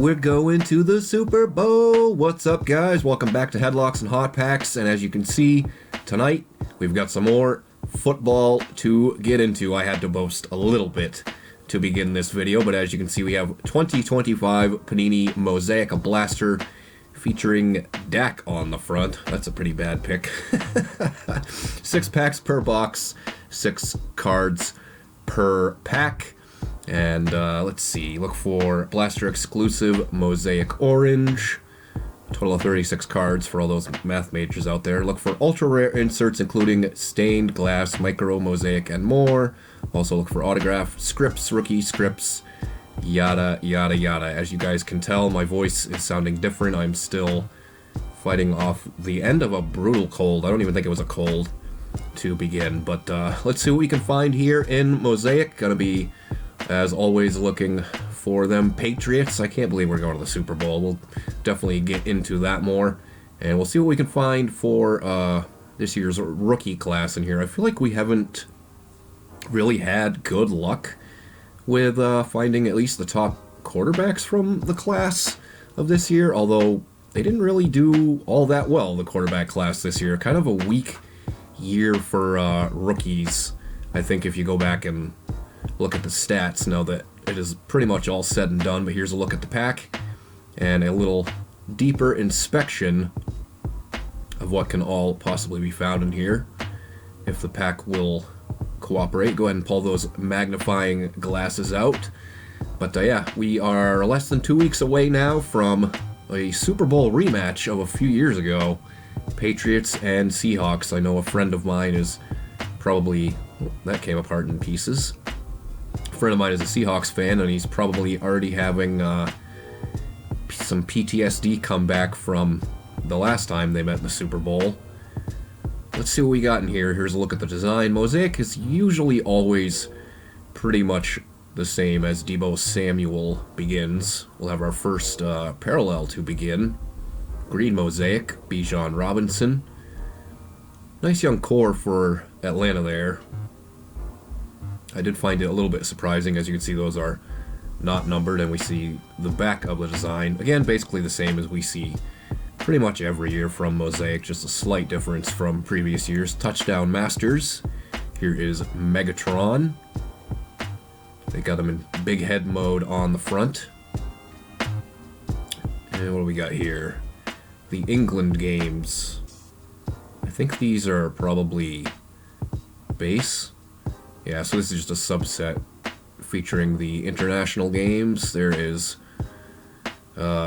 We're going to the Super Bowl. What's up, guys? Welcome back to Headlocks and Hot Packs. And as you can see, tonight we've got some more football to get into. I had to boast a little bit to begin this video, but as you can see, we have 2025 Panini Mosaic, a blaster featuring Dak on the front. That's a pretty bad pick. 6 packs per box, 6 cards per pack. And let's see, look for blaster exclusive Mosaic Orange. Total of 36 cards for all those math majors out there. Look for ultra rare inserts including stained glass, micro, mosaic, and more. Also look for autograph scripts, rookie scripts, yada yada yada. As you guys can tell, my voice is sounding different. I'm still fighting off the end of a brutal cold. I don't even think it was a cold to begin. But let's see what we can find here in Mosaic. Gonna be, as always, looking for them Patriots. I can't believe we're going to the Super Bowl. We'll definitely get into that more. And we'll see what we can find for this year's rookie class in here. I feel like we haven't really had good luck with finding at least the top quarterbacks from the class of this year. Although they didn't really do all that well, the quarterback class this year. Kind of a weak year for rookies, I think, if you go back and look at the stats now that it is pretty much all said and done. But here's a look at the pack and a little deeper inspection of what can all possibly be found in here. If the pack will cooperate, go ahead and pull those magnifying glasses out. But yeah, we are less than 2 weeks away now from a Super Bowl rematch of a few years ago. Patriots and Seahawks. I know a friend of mine is probably... that came apart in pieces. A friend of mine is a Seahawks fan, and he's probably already having some PTSD come back from the last time they met in the Super Bowl. Let's see what we got in here. Here's a look at the design. Mosaic is usually always pretty much the same as Deebo Samuel begins. We'll have our first parallel to begin. Green Mosaic, Bijan Robinson. Nice young core for Atlanta there. I did find it a little bit surprising. As you can see, those are not numbered, and we see the back of the design. Again, basically the same as we see pretty much every year from Mosaic, just a slight difference from previous years. Touchdown Masters. Here is Megatron. They got him in big head mode on the front. And what do we got here? The England games. I think these are probably base. Yeah, so this is just a subset featuring the international games. There is...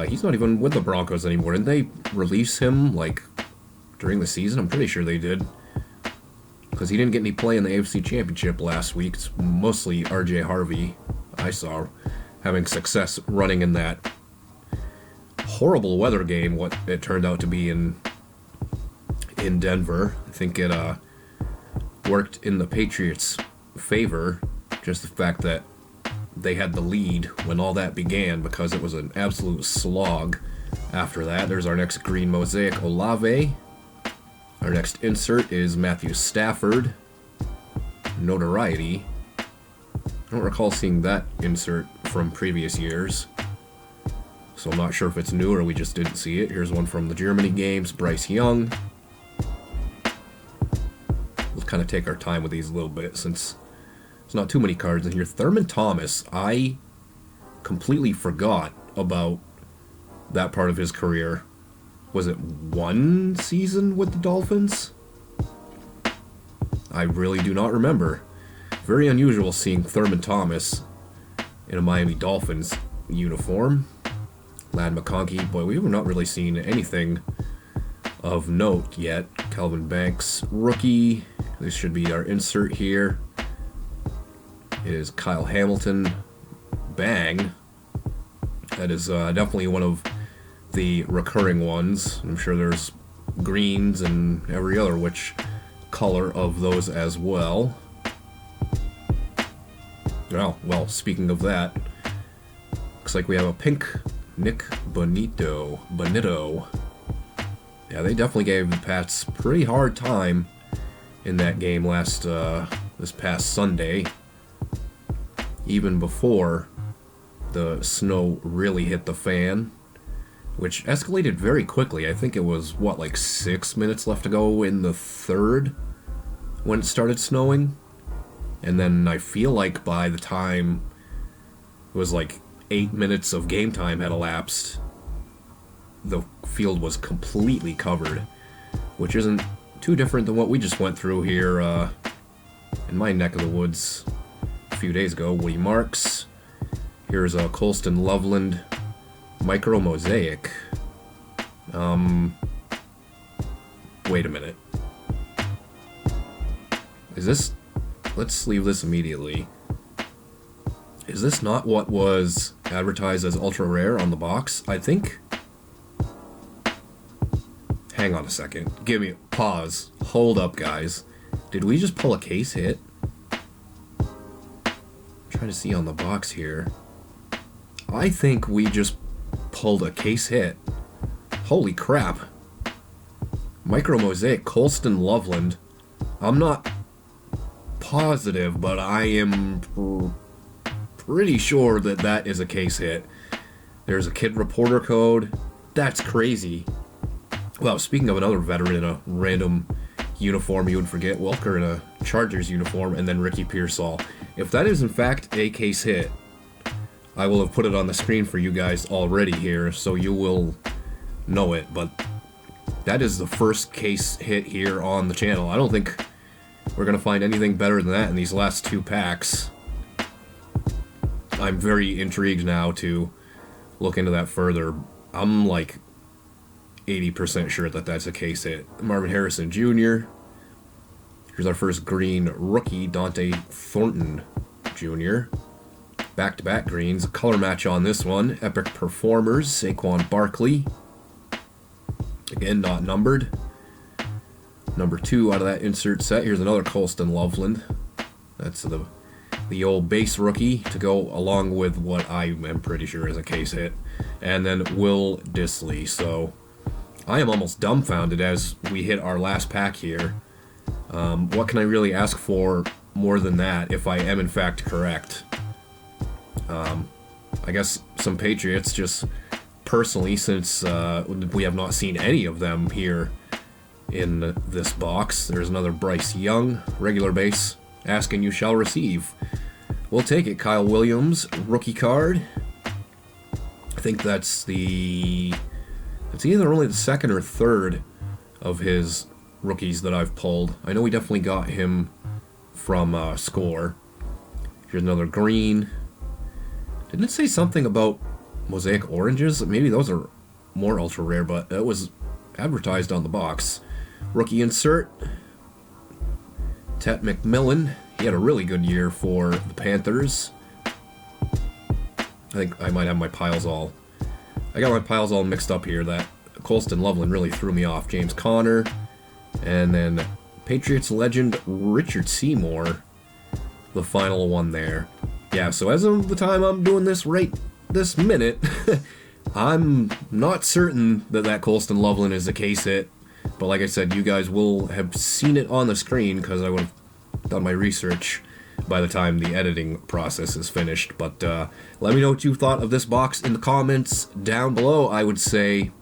he's not even with the Broncos anymore. Didn't they release him, like, during the season? I'm pretty sure they did. Because he didn't get any play in the AFC Championship last week. It's mostly RJ Harvey, I saw, having success running in that horrible weather game, what it turned out to be in Denver. I think it worked in the Patriots' favor, just the fact that they had the lead when all that began, because it was an absolute slog after that. There's our next green Mosaic Olave. Our next insert is Matthew Stafford. Notoriety. I don't recall seeing that insert from previous years, so I'm not sure if it's new or we just didn't see it. Here's one from the Germany games, Bryce Young. We'll kind of take our time with these a little bit since there's not too many cards in here. Thurman Thomas, I completely forgot about that part of his career. Was it one season with the Dolphins? I really do not remember. Very unusual seeing Thurman Thomas in a Miami Dolphins uniform. Lad McConkey, boy, we have not really seen anything of note yet. Calvin Banks, rookie. This should be our insert here. It is Kyle Hamilton. Bang. That is definitely one of the recurring ones. I'm sure there's greens and every other which color of those as well. Oh, well, speaking of that, looks like we have a pink Nick Bonito. Yeah, they definitely gave the Pats a pretty hard time in that game this past Sunday. Even before the snow really hit the fan, which escalated very quickly. I think it was, what, like 6 minutes left to go in the third when it started snowing. And then I feel like by the time it was like 8 minutes of game time had elapsed, the field was completely covered, which isn't too different than what we just went through here in my neck of the woods a few days ago. Woody Marks. Here's a Colston Loveland Micro Mosaic. Wait a minute. Is this... Let's leave this immediately. Is this not what was advertised as ultra rare on the box? I think... Hang on a second. Give me a pause. Hold up, guys. Did we just pull a case hit? I'm trying to see on the box here. I think we just pulled a case hit. Holy crap. Micro Mosaic, Colston Loveland. I'm not positive, but I am pretty sure that that is a case hit. There's a kid reporter code. That's crazy. Well, speaking of another veteran in a random uniform you would forget, Welker in a Chargers uniform, and then Ricky Pearsall. If that is in fact a case hit, I will have put it on the screen for you guys already here, so you will know it, but that is the first case hit here on the channel. I don't think we're going to find anything better than that in these last two packs. I'm very intrigued now to look into that further. I'm like 80% sure that that's a case hit. Marvin Harrison Jr. Here's our first green rookie, Dante Thornton Jr. Back-to-back greens. Color match on this one. Epic Performers, Saquon Barkley. Again, not numbered. Number 2 out of that insert set. Here's another Colston Loveland. That's the old base rookie to go along with what I am pretty sure is a case hit. And then Will Dissly. So I am almost dumbfounded as we hit our last pack here. What can I really ask for more than that if I am in fact correct? I guess some Patriots, just personally, since we have not seen any of them here in this box. There's another Bryce Young, regular base, ask and you shall receive. We'll take it. Kyle Williams, rookie card. I think that's it's either only the second or third of his rookies that I've pulled. I know we definitely got him from Score. Here's another green. Didn't it say something about Mosaic Oranges? Maybe those are more ultra rare, but it was advertised on the box. Rookie insert. Tet McMillan. He had a really good year for the Panthers. I think I might have my piles all... I got my piles all mixed up here. That Colston Loveland really threw me off. James Conner. And then Patriots legend Richard Seymour. The final one there. Yeah, so as of the time I'm doing this right this minute, I'm not certain that Colston Loveland is a case hit. But like I said, you guys will have seen it on the screen because I would have done my research by the time the editing process is finished. But let me know what you thought of this box in the comments down below. I would say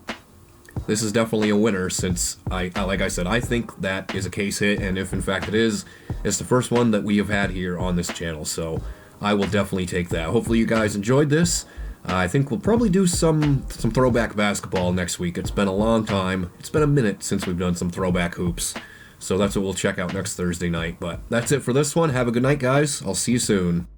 this is definitely a winner since, like I said, I think that is a case hit. And if in fact it is, it's the first one that we have had here on this channel. So I will definitely take that. Hopefully you guys enjoyed this. I think we'll probably do some throwback basketball next week. It's been a long time. It's been a minute since we've done some throwback hoops. So that's what we'll check out next Thursday night. But that's it for this one. Have a good night, guys. I'll see you soon.